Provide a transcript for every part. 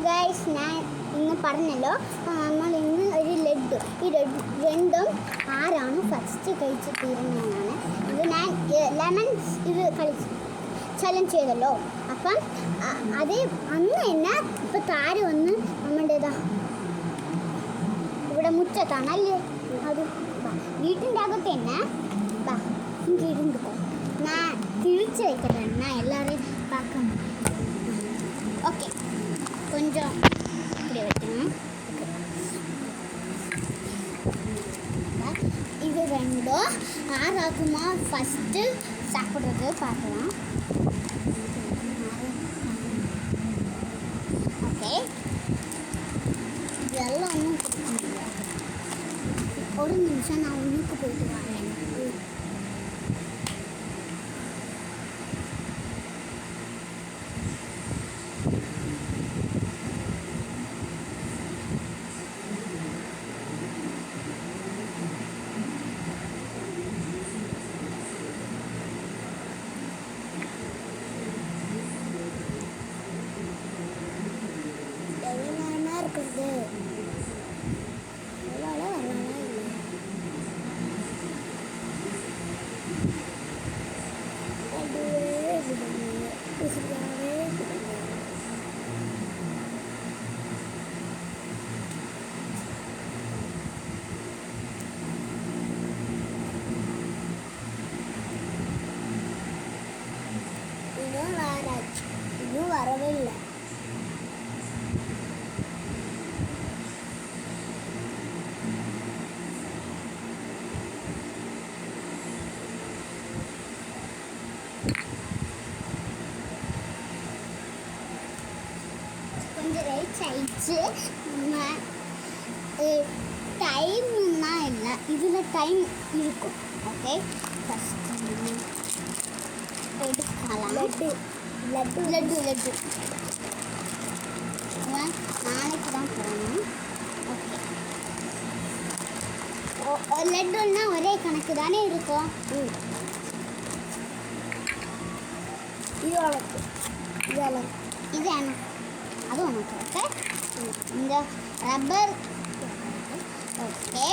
Guys, ഞാൻ ഇന്ന് പറഞ്ഞല്ലോ നമ്മൾ ഇന്ന് ഒരു ലഡ്ഡു ഈ രണ്ടും ആരാണ് ഫസ്റ്റ് കഴിച്ച് തീരുന്നതെന്നാണ്. ഇത് ഞാൻ ലെമൺസ് ഇത് ചലഞ്ച് ചെയ്തല്ലോ. അപ്പം അത് അന്ന് തന്നെ ഇപ്പം താര വന്ന് നമ്മുടെ ഇവിടെ മുറ്റത്താണല്ലേ അത് വീട്ടിൻ്റെ അകത്ത് തന്നെ ഇங்கே இருந்துக்கோ. நான் திரிச்சு வைக்கிறேன், நான் எல்லாரையும் பார்க்கணும். ஓகே, கொஞ்சம் இப்படி வைக்கணும். இது ரெண்டும் ஆறாக்குமா ஃபஸ்ட்டு சாப்பிட்றது பார்க்கலாம். ஓகே, இதெல்லாம் ஒன்றும் ஒரு நிமிஷம் நான் ஒன்றுக்கு போயிட்டு வரேன். இன்னும் வரவே இல்லை. கொஞ்சம் ரைட் ஆயிடுச்சு. டைம்னா இல்லை, இதில் டைம் இருக்கும். ஓகே, ஃபஸ்ட் எடுக்கலாம். லட்டு லட்டு லட்டு லட்டு நாளைக்கு தான் போகணும். ஓகே, லட்டுன்னா ஒரே கணக்கு தானே இருக்கும். இது உனக்கு, இது எனக்கு, இது எனக்கு, அது உனக்கு. ஓகே, இந்த ரப்பர். Okay,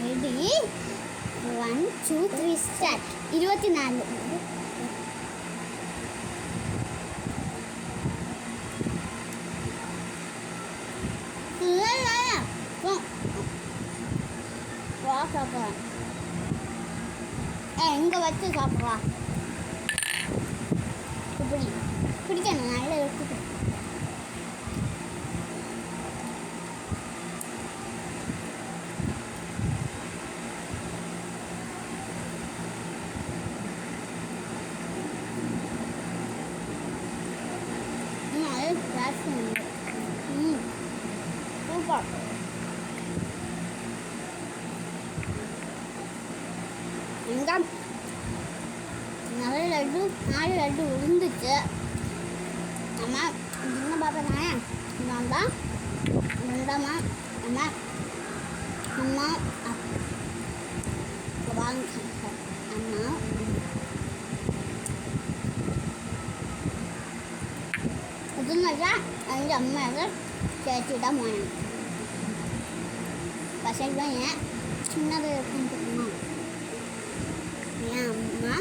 ready, 1 2 3 start. 24 சாப்பிட்றேன். எங்கே வச்சு சாப்பிட்றா? இப்படி பிடிக்கணும், நல்லா எடுத்துக்கணும். சூப்பர். எங்க 4 லட்டு விழுந்துச்சு. அம்மா சின்ன பாப்பா தானே, நான் தான் ரெண்டாமா அம்மா அம்மா வாங்க அம்மா இதுமாதிரி அந்த அம்மாவை சேர்த்து தான் போனேன். பசங்க ஏன் சின்னது இருக்குன்னு தெரியுமா? என் அம்மா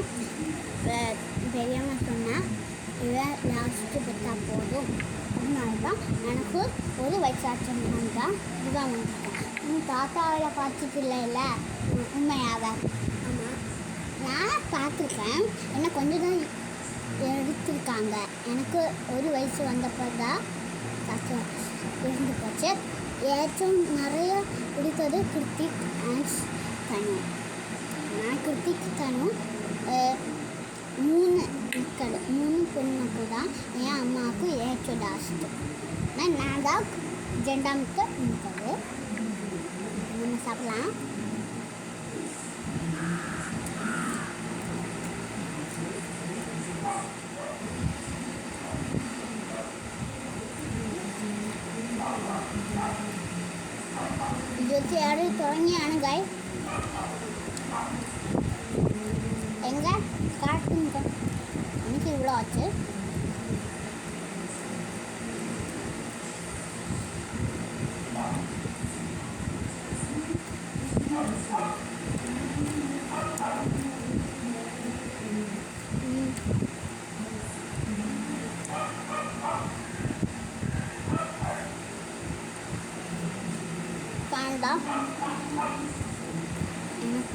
பெரியம்மா சொன்னால் இதை லாஸ்ட்டு பெற்றா போதும், அதனால தான் எனக்கு ஒரு வயசாச்சுன்னு தான் இதுதான் வந்துட்டேன். தாத்தாவில் பார்த்துட்டு இல்லைல்ல உண்மையாக? ஆமாம், நான் பார்த்துருக்கேன். என்ன கொஞ்சம் தான் எடுத்துருக்காங்க. எனக்கு ஒரு வயசு வந்தப்போ தான் தாத்தா இருந்து போச்சு. ஏற்றும் நிறைய பிடித்தது கிருத்திக் அண்ட் தனு. நான் கிருத்திக் தனு 3 மக்கள், 3 பொண்ணுக்கு தான் என் அம்மாவுக்கு ஏற்ற லாஸ்ட்டு. நான் தான் ஜெண்டாமுக்கு இருக்கிறது. நம்ம சாப்பிடலாம். ഇത് ചേർത്ത് തുടങ്ങിയാണ് ഗായ്.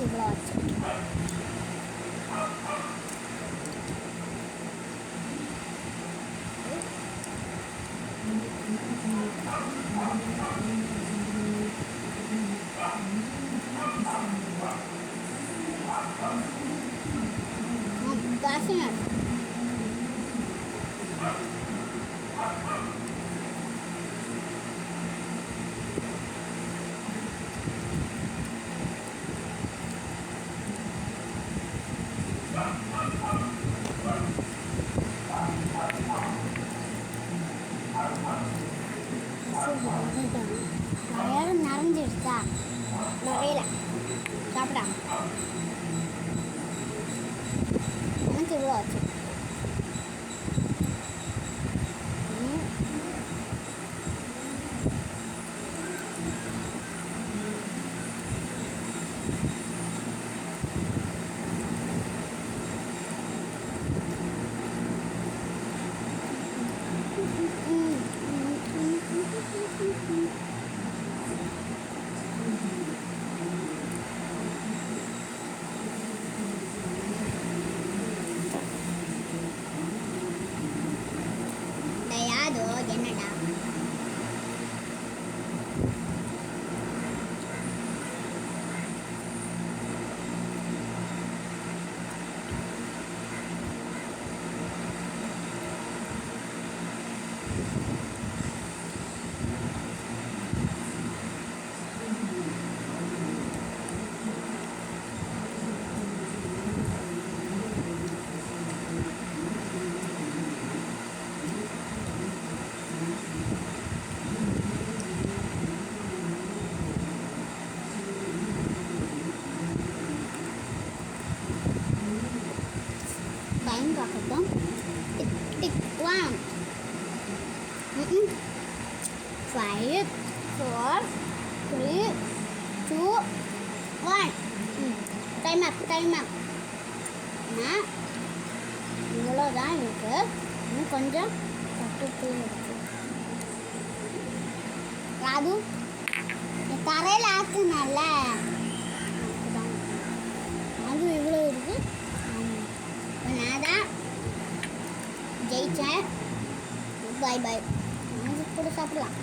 இவ்வளோ ஆச்சு. வாசனை வயறு நிறைஞ்சிடுச்சா? நிறையல சாப்பிடா. எனக்கு இவ்வளோ ஆச்சு. தயாதோ என்னடா? டைம் பார்க்கட்டும். Tick tick 1 5 4 3 2 1. Time up. இவ்வளோதான் இருக்கு. இன்னும் கொஞ்சம் கட்டுக்கு இருக்கு. அது தரையில் ஆக்குனால அது இவ்வளோ இருக்கு. நான் தான் ஜெயிச்சேன். பாய் பாய். கூட சாப்பிடலாம்.